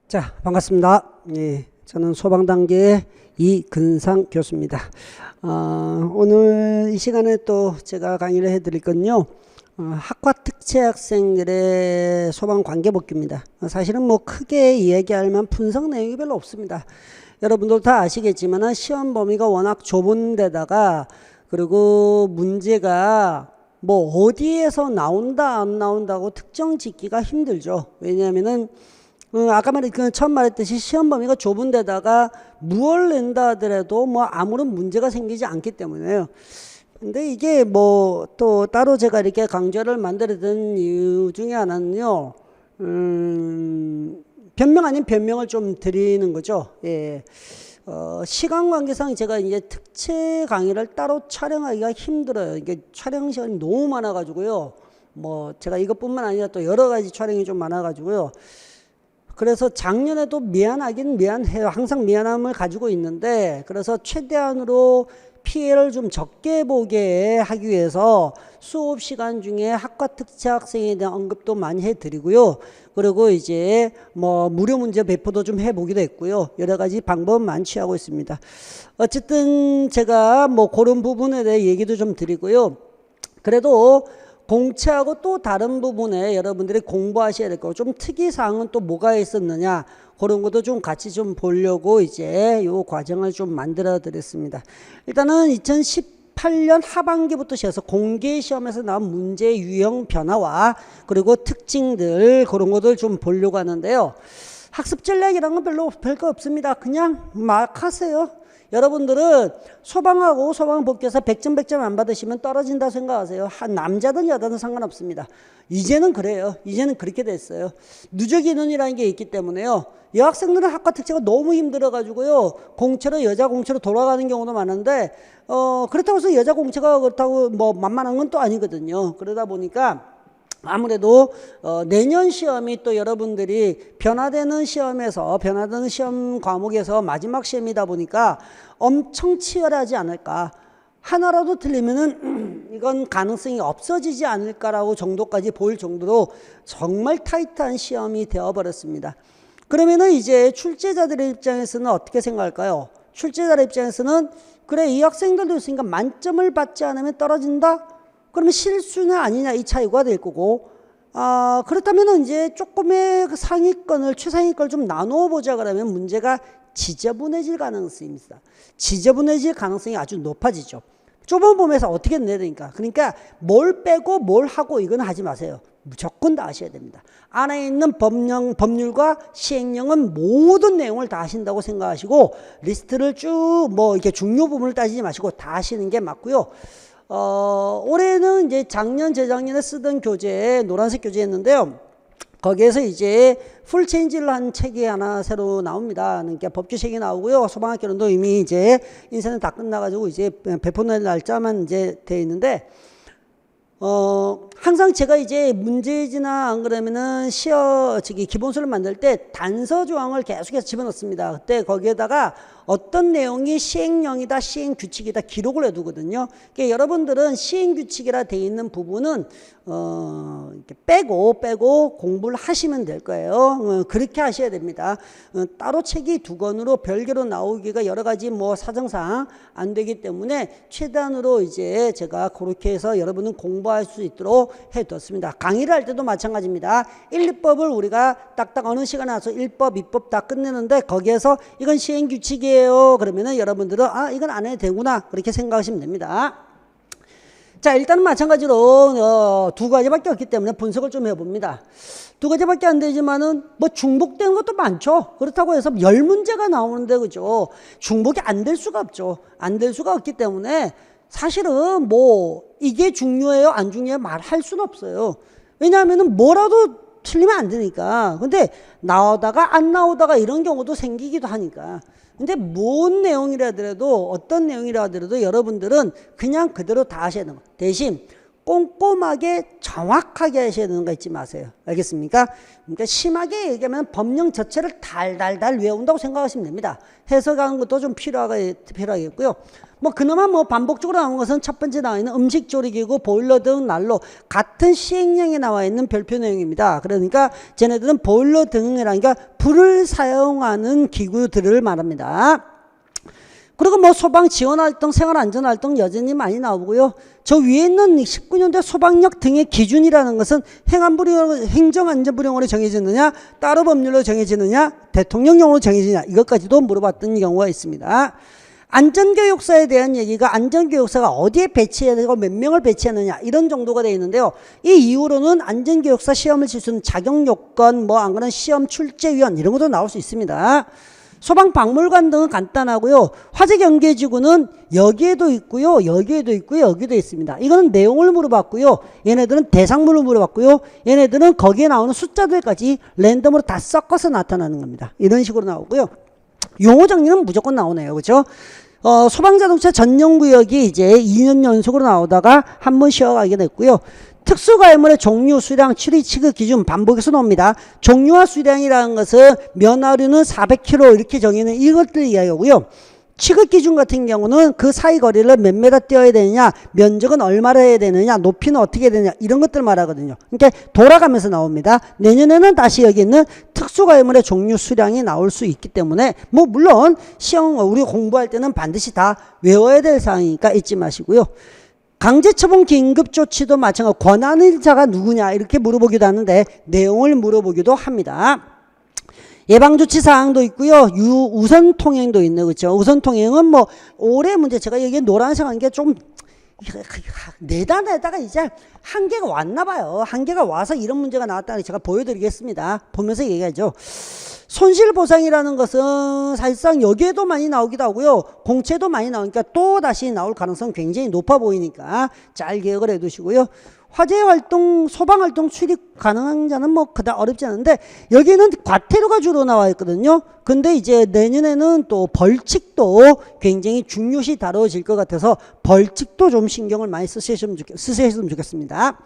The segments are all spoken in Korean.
자, 반갑습니다. 예, 저는 소방단계의 이근상 교수입니다. 오늘 이 시간에 또 제가 강의를 해드릴 건요, 학과 특채 학생들의 소방 관계복귀입니다. 사실은 뭐 크게 이야기할 만한 분석 내용이 별로 없습니다. 여러분들 다 아시겠지만 시험 범위가 워낙 좁은 데다가 그리고 문제가 뭐 어디에서 나온다 안 나온다고 특정 짓기가 힘들죠. 왜냐하면은 아까 처음 말했듯이 시험 범위가 좁은 데다가 무얼 낸다 하더라도 뭐 아무런 문제가 생기지 않기 때문에요. 근데 이게 뭐 또 따로 제가 이렇게 강좌를 만들어둔 이유 중에 하나는요, 변명 아닌 변명을 좀 드리는 거죠. 예. 시간 관계상 제가 이제 특채 강의를 따로 촬영하기가 힘들어요. 이게 촬영 시간이 너무 많아가지고요. 뭐 제가 이것뿐만 아니라 또 여러 가지 촬영이 좀 많아가지고요. 그래서 작년에도 미안하긴 미안해요. 항상 미안함을 가지고 있는데, 그래서 최대한으로 피해를 좀 적게 보게 하기 위해서 수업 시간 중에 학과 특채 학생에 대한 언급도 많이 해드리고요. 그리고 이제 뭐 무료 문제 배포도 좀 해보기도 했고요. 여러 가지 방법 많이 취하고 있습니다. 어쨌든 제가 뭐 그런 부분에 대해 얘기도 좀 드리고요. 그래도 공채하고 또 다른 부분에 여러분들이 공부하셔야 될 거, 좀 특이사항은 또 뭐가 있었느냐, 그런 것도 좀 같이 좀 보려고 이제 요 과정을 좀 만들어 드렸습니다. 일단은 2018년 하반기부터 시작해서 공개시험에서 나온 문제 유형 변화와 그리고 특징들, 그런 것들 좀 보려고 하는데요. 학습 전략이란 건 별거 없습니다. 그냥 막 하세요. 여러분들은 소방하고 소방복귀에서 100점 100점 안 받으시면 떨어진다 생각하세요. 남자든 여자든 상관없습니다. 이제는 그래요. 이제는 그렇게 됐어요. 누적 인원이라는 게 있기 때문에요. 여학생들은 학과 특채가 너무 힘들어가지고요, 공채로 여자 공채로 돌아가는 경우도 많은데, 그렇다고 해서 여자 공채가 그렇다고 뭐 만만한 건 또 아니거든요. 그러다 보니까 아무래도 내년 시험이 또 여러분들이 변화되는 시험에서, 변화되는 시험 과목에서 마지막 시험이다 보니까 엄청 치열하지 않을까. 하나라도 틀리면은 이건 가능성이 없어지지 않을까라고 정도까지 보일 정도로 정말 타이트한 시험이 되어버렸습니다. 그러면은 이제 출제자들의 입장에서는 어떻게 생각할까요? 출제자의 입장에서는 그래, 이 학생들도 있으니까 만점을 받지 않으면 떨어진다? 그러면 실수냐 아니냐 이 차이가 될 거고, 그렇다면 이제 조금의 그 상위권을, 최상위권을 좀 나누어 보자 그러면 문제가 지저분해질 가능성이 있습니다. 지저분해질 가능성이 아주 높아지죠. 좁은 범위에서 어떻게 내야 되니까. 그러니까 뭘 빼고 뭘 하고 이건 하지 마세요. 무조건 다 하셔야 됩니다. 안에 있는 법률과 시행령은 모든 내용을 다 하신다고 생각하시고, 리스트를 쭉 뭐 이렇게 중요 부분을 따지지 마시고 다 하시는 게 맞고요. 올해는 이제 작년, 재작년에 쓰던 교재, 노란색 교재였는데요. 거기에서 이제 풀 체인지를 한 책이 하나 새로 나옵니다. 그러니까 법규책이 나오고요. 소방학개론도 이미 이제 인쇄는 다 끝나가지고 이제 배포될 날짜만 이제 돼 있는데, 항상 제가 이제 문제지나 안 그러면은 기본서를 만들 때 단서 조항을 계속해서 집어넣습니다. 그때 거기에다가 어떤 내용이 시행령이다, 시행규칙이다 기록을 해두거든요. 그러니까 여러분들은 시행규칙이라 돼 있는 부분은 이렇게 빼고 공부를 하시면 될 거예요. 그렇게 하셔야 됩니다. 따로 책이 두 권으로 별개로 나오기가 여러 가지 뭐 사정상 안 되기 때문에 최대한으로 이제 제가 그렇게 해서 여러분은 공부할 수 있도록 해뒀습니다. 강의를 할 때도 마찬가지입니다. 1, 2법을 우리가 딱딱 어느 시간에 와서 1법, 2법 다 끝내는데 거기에서 이건 시행규칙이에요. 그러면은 여러분들은 이건 안 해도 되구나 그렇게 생각하시면 됩니다. 자, 일단은 마찬가지로 두 가지밖에 없기 때문에 분석을 좀 해봅니다. 두 가지밖에 안 되지만은 뭐 중복된 것도 많죠. 그렇다고 해서 10문제가 나오는데, 그죠? 중복이 안 될 수가 없죠. 안 될 수가 없기 때문에 사실은 뭐 이게 중요해요 안 중요해요 말할 수는 없어요. 왜냐하면은 뭐라도 틀리면 안 되니까. 근데 나오다가 안 나오다가 이런 경우도 생기기도 하니까. 근데 뭔 내용이라 하더라도, 어떤 내용이라 하더라도 여러분들은 그냥 그대로 다 하셔야 돼요. 대신 꼼꼼하게 정확하게 하셔야 되는 거 잊지 마세요. 알겠습니까? 그러니까 심하게 얘기하면 법령 자체를 달달달 외운다고 생각하시면 됩니다. 해석하는 것도 좀 필요하겠고요. 뭐 그나마 뭐 반복적으로 나오는 것은 첫 번째 나와 있는 음식조리기구, 보일러 등 난로 같은 시행령에 나와 있는 별표 내용입니다. 그러니까 쟤네들은 보일러 등이라니까 불을 사용하는 기구들을 말합니다. 그리고 뭐 소방 지원활동, 생활안전활동 여전히 많이 나오고요. 저 위에 있는 19년도 소방력 등의 기준이라는 것은 행정안전부령으로 정해지느냐, 따로 법률로 정해지느냐, 대통령령으로 정해지느냐, 이것까지도 물어봤던 경우가 있습니다. 안전교육사에 대한 얘기가 안전교육사가 어디에 배치해야 되고 몇 명을 배치하느냐 이런 정도가 되어 있는데요. 이 이후로는 안전교육사 시험을 칠 수 있는 자격요건, 뭐 안 그러면 시험 출제위원 이런 것도 나올 수 있습니다. 소방박물관 등은 간단하고요. 화재경계지구는 여기에도 있고요. 여기에도 있고요. 여기도 있습니다. 이거는 내용을 물어봤고요. 얘네들은 대상물을 물어봤고요. 얘네들은 거기에 나오는 숫자들까지 랜덤으로 다 섞어서 나타나는 겁니다. 이런 식으로 나오고요. 용어 정리는 무조건 나오네요. 그렇죠? 소방자동차 전용구역이 이제 2년 연속으로 나오다가 한 번 쉬어가게 됐고요. 특수가해물의 종류, 수량, 추리, 취급 기준 반복해서 나옵니다. 종류와 수량이라는 것은 면허류는 400km 이렇게 정의는 이것들 이야기하고요. 취급 기준 같은 경우는 그 사이 거리를 몇 메다 뛰어야 되느냐, 면적은 얼마나 해야 되느냐, 높이는 어떻게 해야 되느냐 이런 것들 말하거든요. 그러니까 돌아가면서 나옵니다. 내년에는 다시 여기 있는 특수가해물의 종류, 수량이 나올 수 있기 때문에 뭐 물론 시험 우리 공부할 때는 반드시 다 외워야 될 사항이니까 잊지 마시고요. 강제처분 긴급조치도 마찬가지로 권한의 자가 누구냐 이렇게 물어보기도 하는데 내용을 물어보기도 합니다. 예방조치 사항도 있고요. 우선통행도 있네. 그렇죠? 우선통행은 뭐 올해 문제 제가 여기 노란색 한 게 좀 내다가 이제 한계가 왔나 봐요. 한계가 와서 이런 문제가 나왔다는 제가 보여드리겠습니다. 보면서 얘기하죠. 손실보상이라는 것은 사실상 여기에도 많이 나오기도 하고요. 공채도 많이 나오니까 또 다시 나올 가능성 굉장히 높아 보이니까 잘 기억을 해 두시고요. 화재활동, 소방활동 출입 가능한 자는 뭐 그다지 어렵지 않은데 여기는 과태료가 주로 나와 있거든요. 근데 이제 내년에는 또 벌칙도 굉장히 중요시 다뤄질 것 같아서 벌칙도 좀 신경을 많이 쓰셨으면 좋겠습니다.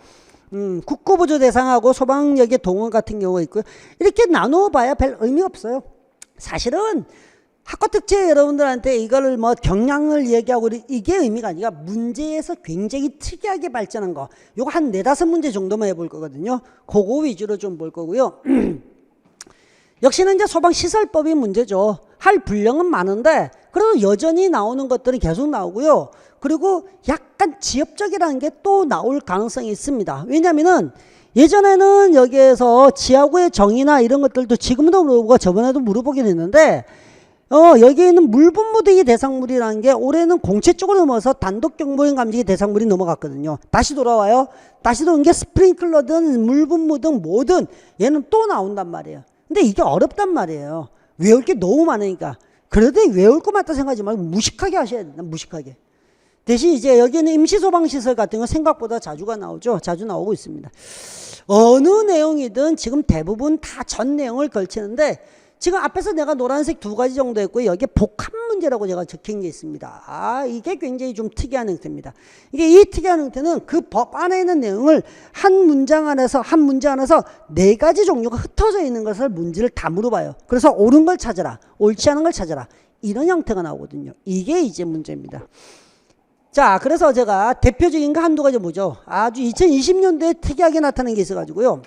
국고보조 대상하고 소방력의 동원 같은 경우가 있고요. 이렇게 나눠봐야 별 의미가 없어요. 사실은 학과특채 여러분들한테 이거를 뭐 경향을 얘기하고 이게 의미가 아니라 문제에서 굉장히 특이하게 발전한 거 요거 한 4-5문제 정도만 해볼 거거든요. 그거 위주로 좀 볼 거고요. 역시는 이제 소방시설법이 문제죠. 할 분량은 많은데 그래도 여전히 나오는 것들이 계속 나오고요. 그리고 약간 지엽적이라는 게 또 나올 가능성이 있습니다. 왜냐면은 예전에는 여기에서 지하구의 정의나 이런 것들도 지금도 물어보고 저번에도 물어보긴 했는데 여기에 있는 물분무 등이 대상물이라는 게 올해는 공채 쪽으로 넘어서 단독경보용 감지기 대상물이 넘어갔거든요. 다시 돌아와요. 다시 도는 게 스프링클러든 물분무 등 뭐든 얘는 또 나온단 말이에요. 근데 이게 어렵단 말이에요. 외울 게 너무 많으니까. 그래도 외울 것 같다 생각하지 말고 무식하게 하셔야 된다. 무식하게. 대신 이제 여기는 임시소방시설 같은 거 생각보다 자주가 나오죠. 자주 나오고 있습니다. 어느 내용이든 지금 대부분 다 전 내용을 걸치는데 지금 앞에서 내가 노란색 2가지 정도 했고 여기에 복합 문제라고 제가 적힌 게 있습니다. 이게 굉장히 좀 특이한 형태입니다. 이게 이 특이한 형태는 그 법 안에 있는 내용을 한 문제 안에서 4가지 종류가 흩어져 있는 것을 문제를 다 물어봐요. 그래서 옳은 걸 찾아라. 옳지 않은 걸 찾아라. 이런 형태가 나오거든요. 이게 이제 문제입니다. 자, 그래서 제가 대표적인 거 한두 가지 보죠. 아주 2020년도에 특이하게 나타난 게 있어가지고요.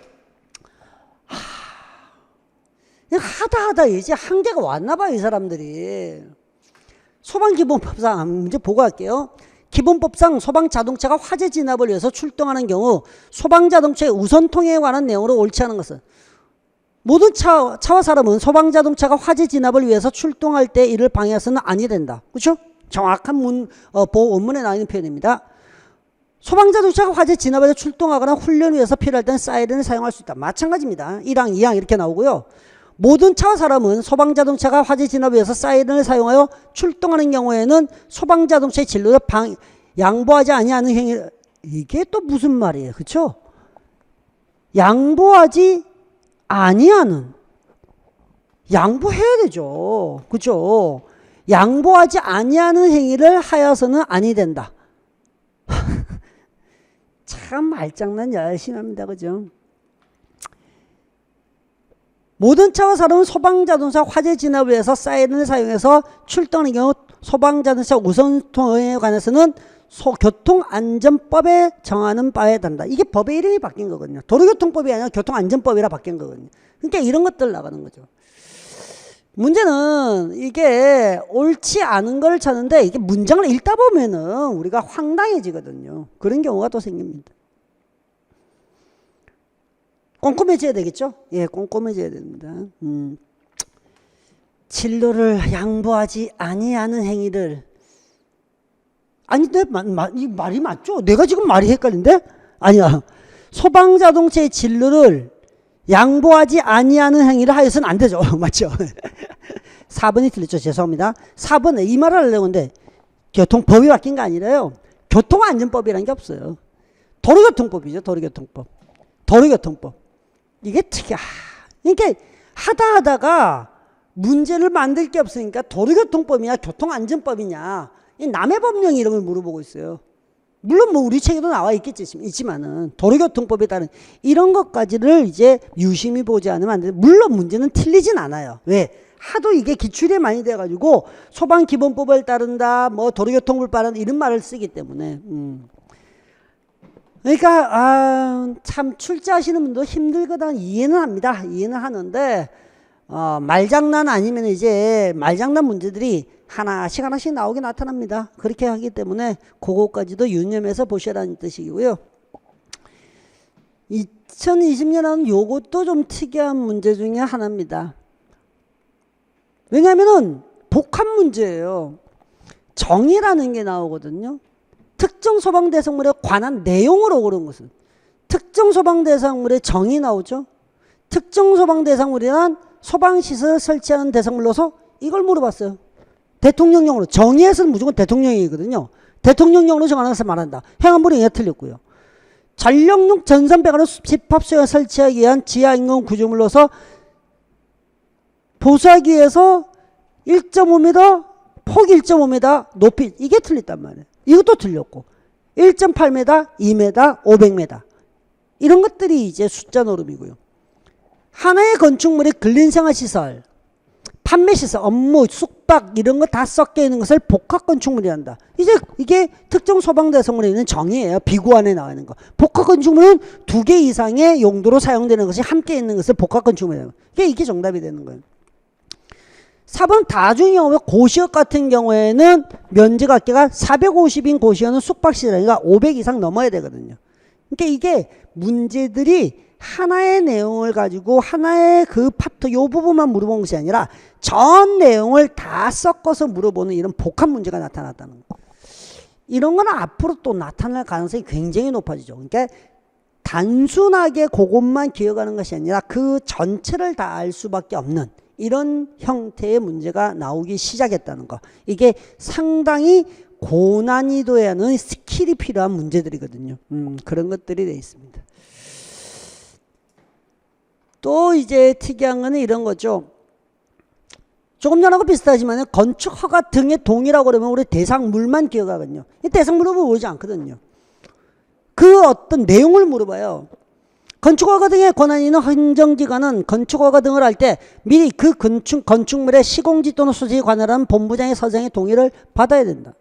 하다 이제 한계가 왔나 봐요, 이 사람들이. 소방기본법상 문제 보고 할게요. 기본법상 소방자동차가 화재 진압을 위해서 출동하는 경우 소방자동차의 우선통행에 관한 내용으로 옳지 않은 것은 모든 차와 사람은 소방자동차가 화재 진압을 위해서 출동할 때 이를 방해해서는 아니 된다. 그렇죠? 정확한 원문에 나와 있는 표현입니다. 소방자동차가 화재 진압에 출동하거나 훈련을 위해서 필요할 때는 사이렌을 사용할 수 있다. 마찬가지입니다. 1항, 2항 이렇게 나오고요. 모든 차와 사람은 소방자동차가 화재 진압을 위해서 사이렌을 사용하여 출동하는 경우에는 소방자동차의 진로를 양보하지 아니하는 행위. 이게 또 무슨 말이에요? 그렇죠? 양보하지 아니하는. 양보해야 되죠. 그렇죠? 양보하지 아니하는 행위를 하여서는 아니 된다. 참 말장난 열심히 합니다. 그죠? 모든 차와 사람은 소방자동차 화재 진압을 위해서 사이렌을 사용해서 출동하는 경우 소방자동차 우선통에 관해서는 교통안전법에 정하는 바에 따른다. 이게 법의 이름이 바뀐 거거든요. 도로교통법이 아니라 교통안전법이라 바뀐 거거든요. 그러니까 이런 것들 나가는 거죠. 문제는 이게 옳지 않은 걸 찾는데 이게 문장을 읽다 보면은 우리가 황당해지거든요. 그런 경우가 또 생깁니다. 꼼꼼해져야 되겠죠? 예, 꼼꼼해져야 됩니다. 진로를 양보하지 아니하는 행위를. 아니, 이 말이 맞죠? 내가 지금 말이 헷갈린데? 아니야. 소방자동차의 진로를 양보하지 아니하는 행위를 하여서는 안 되죠. 맞죠? 4번이 틀렸죠. 죄송합니다. 4번에 이 말을 하려고 하는데 교통법이 바뀐 게 아니라요. 교통안전법이라는 게 없어요. 도로교통법이죠. 도로교통법. 이게 특이야. 그러니까 하다가 문제를 만들 게 없으니까 도로교통법이냐 교통안전법이냐 남의 법령 이름을 물어보고 있어요. 물론 뭐 우리 책에도 나와 있지만은 도로교통법에 따른 이런 것까지를 이제 유심히 보지 않으면 안 돼요. 물론 문제는 틀리진 않아요. 왜? 하도 이게 기출이 많이 돼가지고 소방기본법을 따른다, 뭐 도로교통법을 따른다 이런 말을 쓰기 때문에. 그러니까 참 출제하시는 분도 힘들거든. 이해는 합니다. 이해는 하는데 말장난 아니면 이제 말장난 문제들이 하나씩 나오게 나타납니다. 그렇게 하기 때문에 그거까지도 유념해서 보시라는 뜻이고요. 2020년은 요것도 좀 특이한 문제 중에 하나입니다. 왜냐하면은 복합 문제예요. 정의라는 게 나오거든요. 특정 소방대상물에 관한 내용으로 고른 것은 특정 소방대상물의 정의 나오죠. 특정 소방대상물이란 소방시설을 설치하는 대상물로서 이걸 물어봤어요. 대통령령으로 정의에서는 무조건 대통령이거든요. 대통령령으로 정하는 것을 말한다. 행안부는 이게 틀렸고요. 전력용 전선배관을 집합소에 설치하기 위한 지하인공 구조물로서 보수하기 위해서 1.5m 폭 1.5m 높이 이게 틀렸단 말이에요. 이것도 틀렸고 1.8m, 2m, 500m 이런 것들이 이제 숫자 노름이고요. 하나의 건축물이 근린생활시설, 판매시설, 업무, 숙박 이런 거 다 섞여 있는 것을 복합건축물이란다. 이제 이게 특정 소방대상물에 있는 정의예요. 비구안에 나와 있는 거. 복합건축물은 2개 이상의 용도로 사용되는 것이 함께 있는 것을 복합건축물이라고. 이게 정답이 되는 거예요. 4번 다중의 경우에 고시역 같은 경우에는 면적합계가 450인 고시역은 숙박시설이니까 500 이상 넘어야 되거든요. 그러니까 이게 문제들이 하나의 내용을 가지고 하나의 그 파트 요 부분만 물어본 것이 아니라 전 내용을 다 섞어서 물어보는 이런 복합 문제가 나타났다는 거. 이런 건 앞으로 또 나타날 가능성이 굉장히 높아지죠. 그러니까 단순하게 그것만 기억하는 것이 아니라 그 전체를 다 알 수밖에 없는 이런 형태의 문제가 나오기 시작했다는 거. 이게 상당히 고난이도에 하는 스킬이 필요한 문제들이거든요. 그런 것들이 되어 있습니다. 또 이제 특이한 거는 이런 거죠. 조금 전하고 비슷하지만 건축 허가 등의 동의라고 그러면 우리 대상물만 기억하거든요. 이 대상물을 물어보지 않거든요. 그 어떤 내용을 물어봐요. 건축허가 등의 권한이 있는 행정기관은 건축허가 등을 할 때 미리 그 건축물의 시공지 또는 수지에 관할하는 본부장의 서장의 동의를 받아야 된다.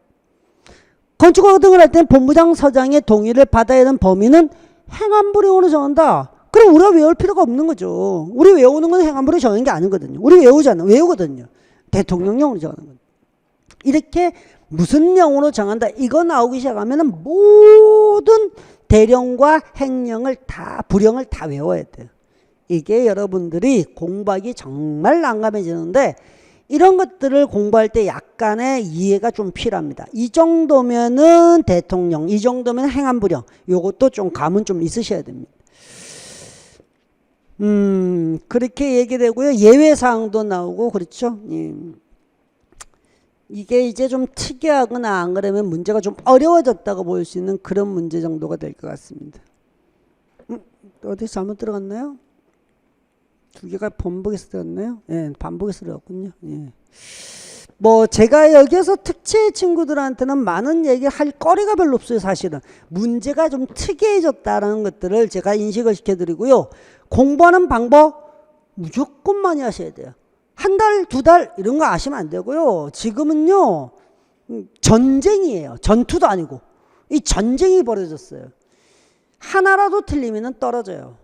건축허가 등을 할 때는 본부장 서장의 동의를 받아야 하는 범위는 행안부령으로 정한다. 그럼 우리가 외울 필요가 없는 거죠. 우리 외우는 건 행안부로 정하는 게 아니거든요. 우리 외우거든요. 대통령령으로 정하는 거죠. 이렇게 무슨 명으로 정한다. 이거 나오기 시작하면 모든 대령과 행령을 다 부령을 다 외워야 돼요. 이게 여러분들이 공부하기 정말 난감해지는데 이런 것들을 공부할 때 약간의 이해가 좀 필요합니다. 이 정도면은 대통령, 이 정도면 행안부령, 요것도 좀 감은 좀 있으셔야 됩니다. 그렇게 얘기되고요. 예외사항도 나오고 그렇죠. 예. 이게 이제 좀 특이하거나 안 그러면 문제가 좀 어려워졌다고 볼 수 있는 그런 문제 정도가 될 것 같습니다. 어디 잘못 들어갔나요? 두 개가 반복해서 들어갔나요? 예, 반복해서 들어갔군요. 예. 뭐 제가 여기에서 특채 친구들한테는 많은 얘기할 거리가 별로 없어요. 사실은 문제가 좀 특이해졌다는 것들을 제가 인식을 시켜드리고요. 공부하는 방법 무조건 많이 하셔야 돼요. 한 달, 두 달 이런 거 아시면 안 되고요. 지금은요 전쟁이에요. 전투도 아니고 이 전쟁이 벌어졌어요. 하나라도 틀리면 떨어져요.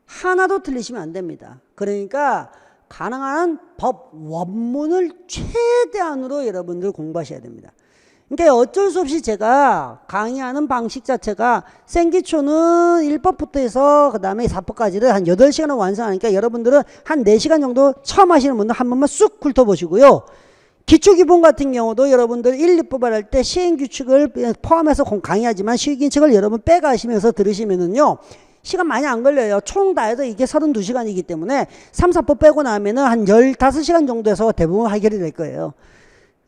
하나도 틀리시면 안 됩니다. 그러니까 가능한 법 원문을 최대한으로 여러분들 공부하셔야 됩니다. 그러니까 어쩔 수 없이 제가 강의하는 방식 자체가 생기초는 1법부터 해서 그 다음에 4법까지를 한 8시간을 완성하니까 여러분들은 한 4시간 정도 처음 하시는 분들 한 번만 쑥 훑어보시고요. 기초기본 같은 경우도 여러분들 1, 2법을 할 때 시행규칙을 포함해서 강의하지만 시행규칙을 여러분 빼가시면서 들으시면은요. 시간 많이 안 걸려요. 총 다 해도 이게 32시간이기 때문에 3, 4법 빼고 나면은 한 15시간 정도에서 대부분 해결이 될 거예요.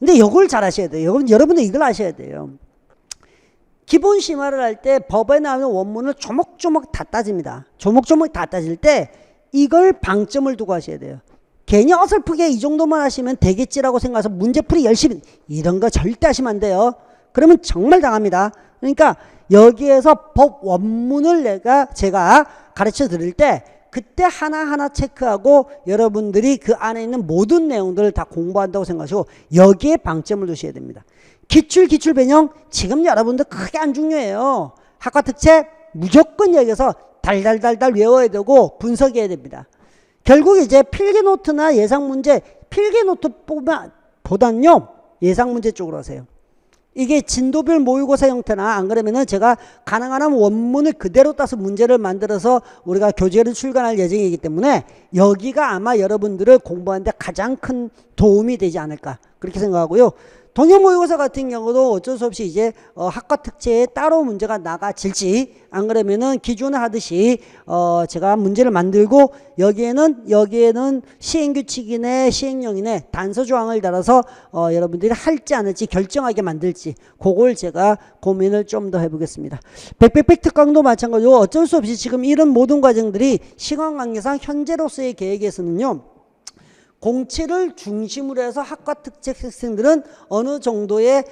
근데 이걸 잘 하셔야 돼요. 여러분들 이걸 아셔야 돼요. 기본 심화를 할 때 법에 나오는 원문을 조목조목 다 따집니다. 조목조목 다 따질 때 이걸 방점을 두고 하셔야 돼요. 괜히 어설프게 이 정도만 하시면 되겠지라고 생각해서 문제풀이 열심히 이런 거 절대 하시면 안 돼요. 그러면 정말 당합니다. 그러니까 여기에서 법 원문을 제가 가르쳐 드릴 때 그때 하나하나 체크하고 여러분들이 그 안에 있는 모든 내용들을 다 공부한다고 생각하시고 여기에 방점을 두셔야 됩니다. 기출 변형 지금 여러분들 크게 안 중요해요. 학과 특채 무조건 여기서 달달달달 외워야 되고 분석해야 됩니다. 결국 이제 필기노트나 예상문제 필기노트보다는요 예상문제 쪽으로 하세요. 이게 진도별 모의고사 형태나 안 그러면은 제가 가능한 한 원문을 그대로 따서 문제를 만들어서 우리가 교재를 출간할 예정이기 때문에 여기가 아마 여러분들을 공부하는데 가장 큰 도움이 되지 않을까 그렇게 생각하고요. 동영 모의고사 같은 경우도 어쩔 수 없이 이제 학과 특채에 따로 문제가 나가질지 안 그러면은 기존에 하듯이 제가 문제를 만들고 여기에는 시행규칙이네 시행령이네 단서조항을 달아서 여러분들이 할지 안 할지 결정하게 만들지 그걸 제가 고민을 좀 더 해보겠습니다. 백백백 특강도 마찬가지고 어쩔 수 없이 지금 이런 모든 과정들이 시간 관계상 현재로서의 계획에서는요. 공채를 중심으로 해서 학과 특채 학생들은 어느 정도의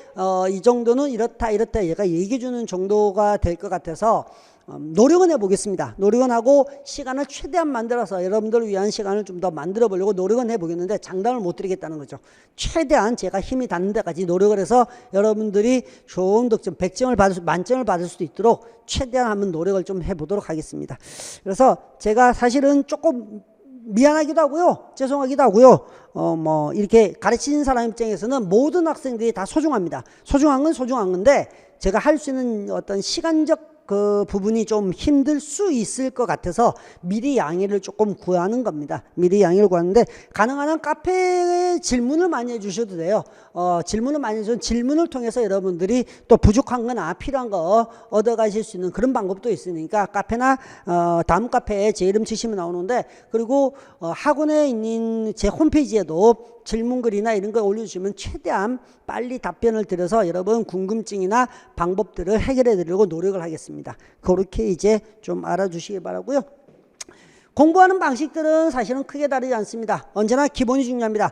이 정도는 이렇다 얘가 얘기해 주는 정도가 될 것 같아서 노력은 해보겠습니다. 노력은 하고 시간을 최대한 만들어서 여러분들을 위한 시간을 좀 더 만들어 보려고 노력은 해보겠는데 장담을 못 드리겠다는 거죠. 최대한 제가 힘이 닿는 데까지 노력을 해서 여러분들이 좋은 득점 100점을 만점을 받을 수도 있도록 최대한 한번 노력을 좀 해보도록 하겠습니다. 그래서 제가 사실은 조금 미안하기도 하고요. 죄송하기도 하고요. 뭐 이렇게 가르치는 사람 입장에서는 모든 학생들이 다 소중합니다. 소중한 건 소중한 건데 제가 할 수 있는 어떤 시간적 그 부분이 좀 힘들 수 있을 것 같아서 미리 양해를 조금 구하는 겁니다. 미리 양해를 구하는데 가능한 한 카페에 질문을 많이 해주셔도 돼요. 질문을 많이 해주면 질문을 통해서 여러분들이 또 부족한 거나 필요한 거 얻어가실 수 있는 그런 방법도 있으니까 카페나 다음 카페에 제 이름 치시면 나오는데 그리고 학원에 있는 제 홈페이지에도 질문글이나 이런 거 올려주시면 최대한 빨리 답변을 드려서 여러분 궁금증이나 방법들을 해결해 드리려고 노력을 하겠습니다. 그렇게 이제 좀 알아주시기 바라고요. 공부하는 방식들은 사실은 크게 다르지 않습니다. 언제나 기본이 중요합니다.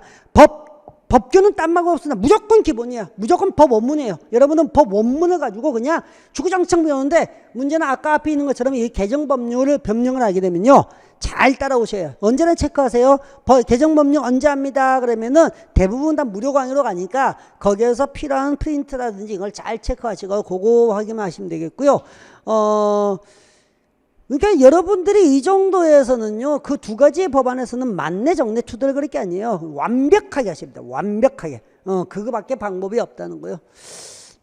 법규는 딴 말고 없습니다. 무조건 기본이에요. 무조건 법 원문이에요. 여러분은 법 원문을 가지고 그냥 주구장창 배우는데 문제는 아까 앞에 있는 것처럼 이 개정법률을 변경을 하게 되면요. 잘 따라오셔요. 언제나 체크하세요. 개정법률 언제 합니다. 그러면은 대부분 다 무료 강의로 가니까 거기에서 필요한 프린트라든지 이걸 잘 체크하시고 그거 확인만 하시면 되겠고요. 그러니까 여러분들이 이 정도에서는요. 그 두 가지의 법안에서는 만내 정내 투덜거릴 게 아니에요. 완벽하게 하십니다. 완벽하게. 그거밖에 방법이 없다는 거예요.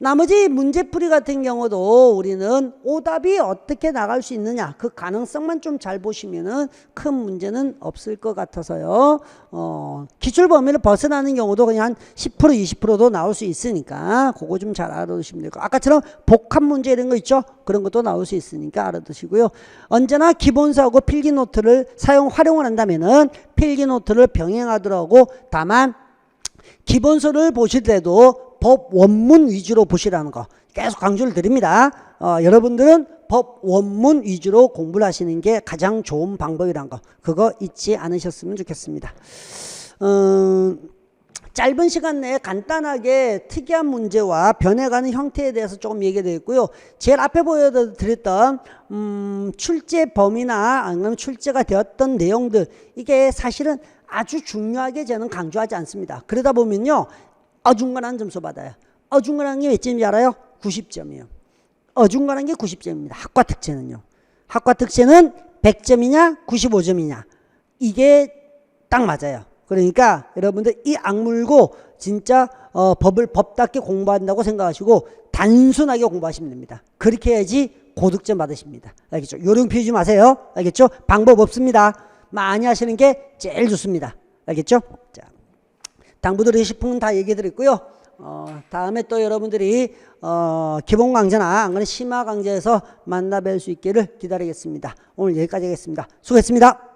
나머지 문제풀이 같은 경우도 우리는 오답이 어떻게 나갈 수 있느냐 그 가능성만 좀 잘 보시면은 큰 문제는 없을 것 같아서요. 기출 범위를 벗어나는 경우도 그냥 한 10% 20%도 나올 수 있으니까 그거 좀 잘 알아두시면 되고 아까처럼 복합 문제 이런 거 있죠. 그런 것도 나올 수 있으니까 알아두시고요. 언제나 기본서하고 필기노트를 활용을 한다면은 필기노트를 병행하더라고 다만 기본서를 보실 때도 법 원문 위주로 보시라는 거 계속 강조를 드립니다. 여러분들은 법 원문 위주로 공부를 하시는 게 가장 좋은 방법이란 거 그거 잊지 않으셨으면 좋겠습니다. 짧은 시간 내에 간단하게 특이한 문제와 변해가는 형태에 대해서 조금 얘기되었고요. 제일 앞에 보여드렸던 출제 범위나 아니면 출제가 되었던 내용들, 이게 사실은 아주 중요하게 저는 강조하지 않습니다. 그러다 보면요, 어중간한 점수 받아요. 어중간한 게 몇 점인지 알아요? 90점이에요. 어중간한 게 90점입니다. 학과 특채는요. 학과 특채는 100점이냐 95점이냐, 이게 딱 맞아요. 그러니까 여러분들 이 악물고 진짜 법을 법답게 공부한다고 생각하시고 단순하게 공부하시면 됩니다. 그렇게 해야지 고득점 받으십니다. 알겠죠? 요령 피우지 마세요. 알겠죠? 방법 없습니다. 많이 하시는 게 제일 좋습니다. 알겠죠? 자, 당부들 의식품은 다 얘기 드렸고요. 다음에 또 여러분들이 기본 강좌나 안 그러면 심화 강좌에서 만나 뵐 수 있기를 기다리겠습니다. 오늘 여기까지 하겠습니다. 수고했습니다.